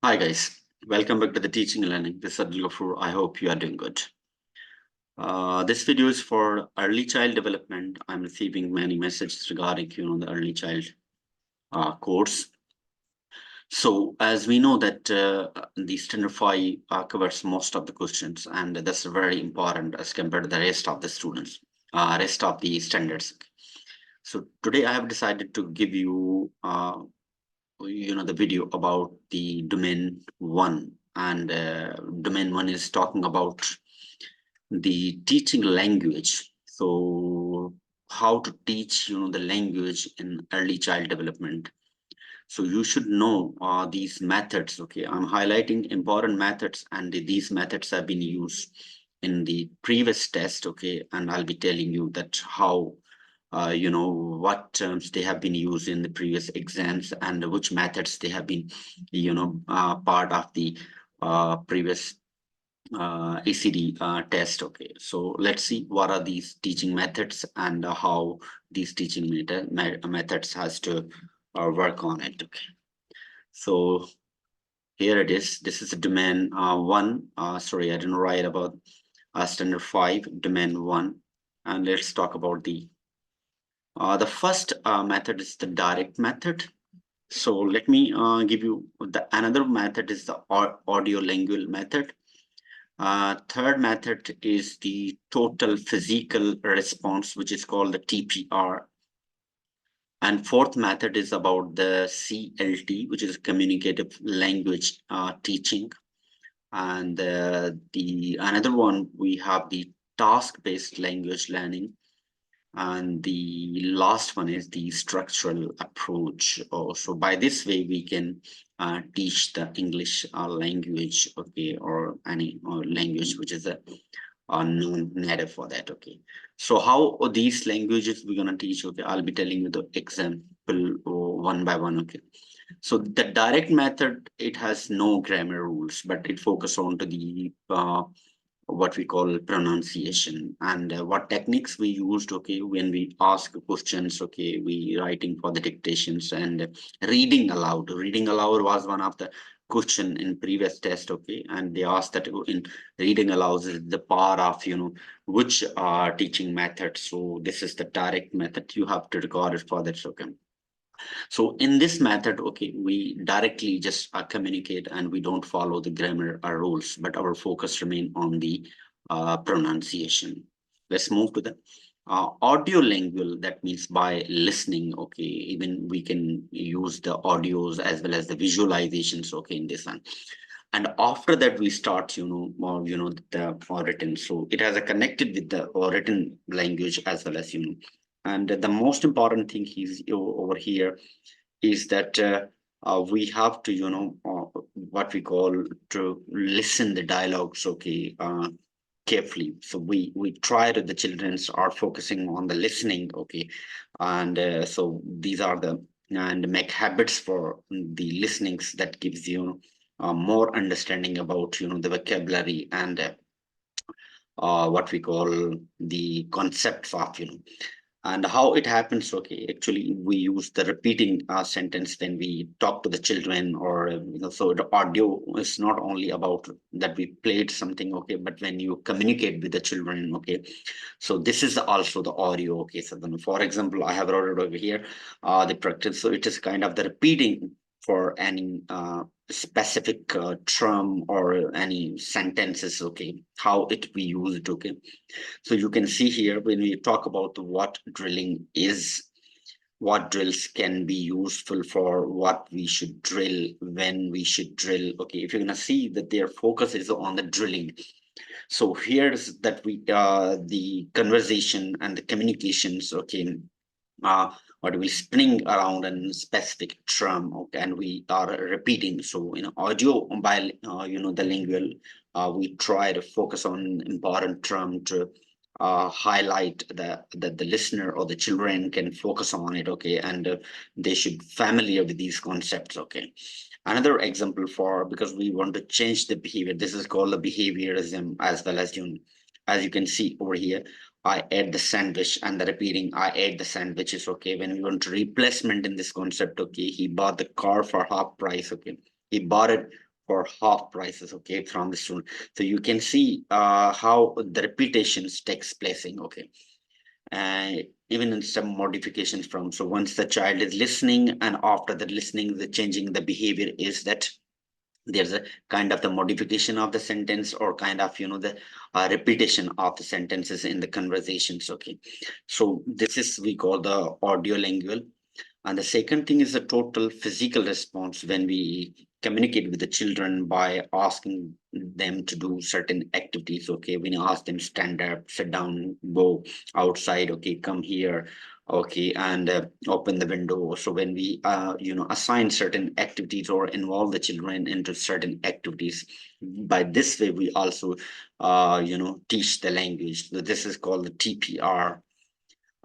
Hi guys, welcome back to the Teaching and Learning. This is Abdul Ghafoor. I hope you are doing good. This video is for early child development. I'm receiving many messages regarding the early child course. So as we know that the standard 5 covers most of the questions, and that's very important as compared to the rest of the students, rest of the standards. So today I have decided to give you the video about the domain 1, and domain 1 is talking about the teaching language. So how to teach the language in early child development. So you should know these methods. Okay, I'm highlighting important methods, and these methods have been used in the previous test. Okay, and I'll be telling you that how what terms they have been used in the previous exams, and which methods they have been part of the previous ACD test. Okay, so let's see what are these teaching methods, and how these teaching methods has to work on it. Okay, so here it is. This is a domain 1. Sorry, I didn't write about standard 5, domain 1. And let's talk about the first method is the direct method. So let me give you another method is the audio-lingual method. Third method is the total physical response, which is called the TPR. And fourth method is about the CLT, which is communicative language teaching. And the another one, we have the task-based language learning. And the last one is the structural approach. So by this way, we can teach the English language, okay, or any language which is a non-native for that. Okay, so how these languages we're gonna teach? Okay, I'll be telling you the example one by one. Okay, so the direct method, it has no grammar rules, but it focuses on to the what we call pronunciation, and what techniques we used. Okay, when we ask questions, okay, we writing for the dictations, and reading aloud was one of the question in previous test. Okay, and they asked that in reading aloud is the part of which teaching method. So this is the direct method, you have to record it for that. Okay, so in this method, okay, we directly just communicate, and we don't follow the grammar rules, but our focus remain on the pronunciation. Let's move to the audio-lingual. That means by listening. Okay, even we can use the audios as well as the visualizations. Okay, in this one. And after that, we start, more, the written. So it has a connected with the written language as well as, and the most important thing is over here is that we have to what we call to listen the dialogues, okay, carefully. So we try to the childrens are focusing on the listening. Okay, and so these are the and make habits for the listenings that gives you more understanding about the vocabulary, and what we call the concepts of and how it happens. Okay, actually we use the repeating sentence when we talk to the children, or so the audio is not only about that we played something. Okay, but when you communicate with the children. Okay, so this is also the audio. Okay, so then for example, I have wrote it over here, the practice. So it is kind of the repeating for any specific term or any sentences. Okay, how it be used. Okay, so you can see here when we talk about what drilling is, what drills can be useful for, what we should drill, when we should drill. Okay, if you're gonna see that their focus is on the drilling. So here's that we the conversation and the communications. Okay, what we spinning around a specific term. Okay, and we are repeating. So audio by the lingual, we try to focus on important term to highlight that the listener or the children can focus on it. Okay, and they should familiar with these concepts. Okay, another example for, because we want to change the behavior, this is called the behaviorism as well as you can see over here. I ate the sandwich, and the repeating I ate the sandwich is okay. When we want to replacement in this concept, okay, he bought the car for half price. Okay, he bought it for half prices, okay, from the student. So you can see how the repetitions takes placing, okay. Even in some modifications from, so once the child is listening, and after the listening, the changing the behavior is that there's a kind of the modification of the sentence, or kind of the repetition of the sentences in the conversations, okay. So this is we call the audio lingual. And the second thing is the total physical response when we communicate with the children by asking them to do certain activities. Okay, when you ask them stand up, sit down, go outside, okay, come here, okay, and open the window. So when we assign certain activities or involve the children into certain activities, by this way we also teach the language. So this is called the TPR.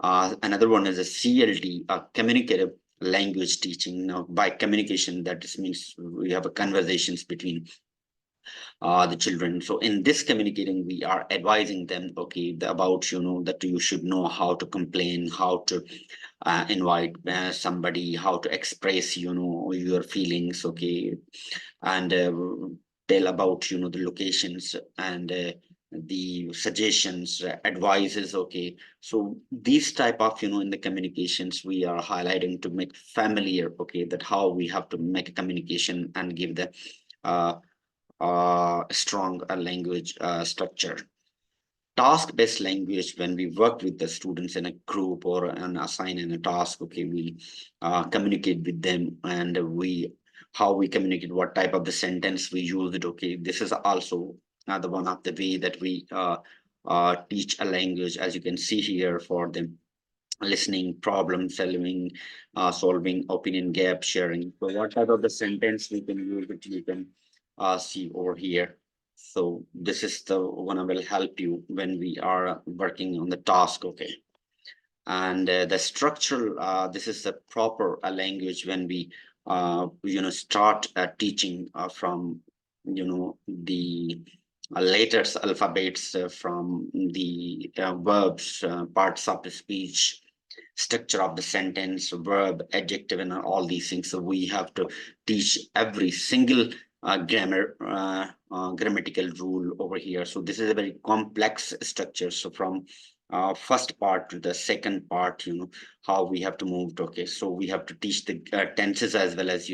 Another one is a CLT, communicative language teaching. Now, by communication, that just means we have a conversations between the children. So in this communicating, we are advising them, okay, about that you should know how to complain, how to invite somebody, how to express your feelings, okay, and tell about the locations, and the suggestions, advices, okay. So these type of in the communications we are highlighting to make familiar, okay, that how we have to make a communication and give the uh, strong language structure. Task-based language, when we work with the students in a group or an assign in a task, okay, we communicate with them, and we how we communicate, what type of the sentence we use it, okay. This is also another one of the way that we teach a language, as you can see here, for them listening, problem solving, solving, opinion gap sharing. So what type of the sentence we can use it, you can see over here. So this is the one I will help you when we are working on the task, okay. And the structural, this is the proper language when we start teaching from the letters, alphabets, from the verbs, parts of the speech, structure of the sentence, verb, adjective, and all these things. So we have to teach every single grammatical rule over here. So this is a very complex structure. So from first part to the second part, how we have to move it, okay. So we have to teach the tenses, as well as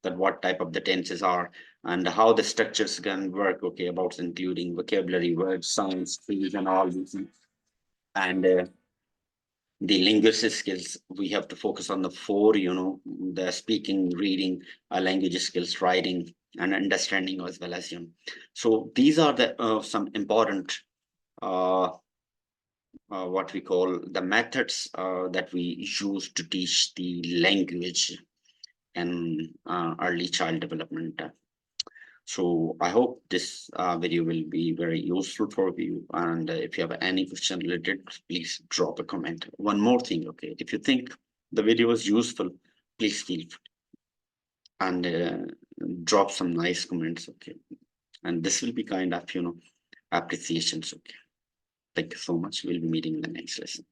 that what type of the tenses are, and how the structures can work, okay, about including vocabulary, words, sounds, trees, and all these things. And the linguistic skills, we have to focus on the four, the speaking, reading, language skills, writing, and understanding, as well as so these are the some important uh, what we call the methods that we use to teach the language in early child development. So I hope this video will be very useful for you. And if you have any question related, please drop a comment. One more thing, okay? If you think the video is useful, please feel free and drop some nice comments, okay? And this will be kind of, appreciations, okay? Thank you so much. We'll be meeting in the next lesson.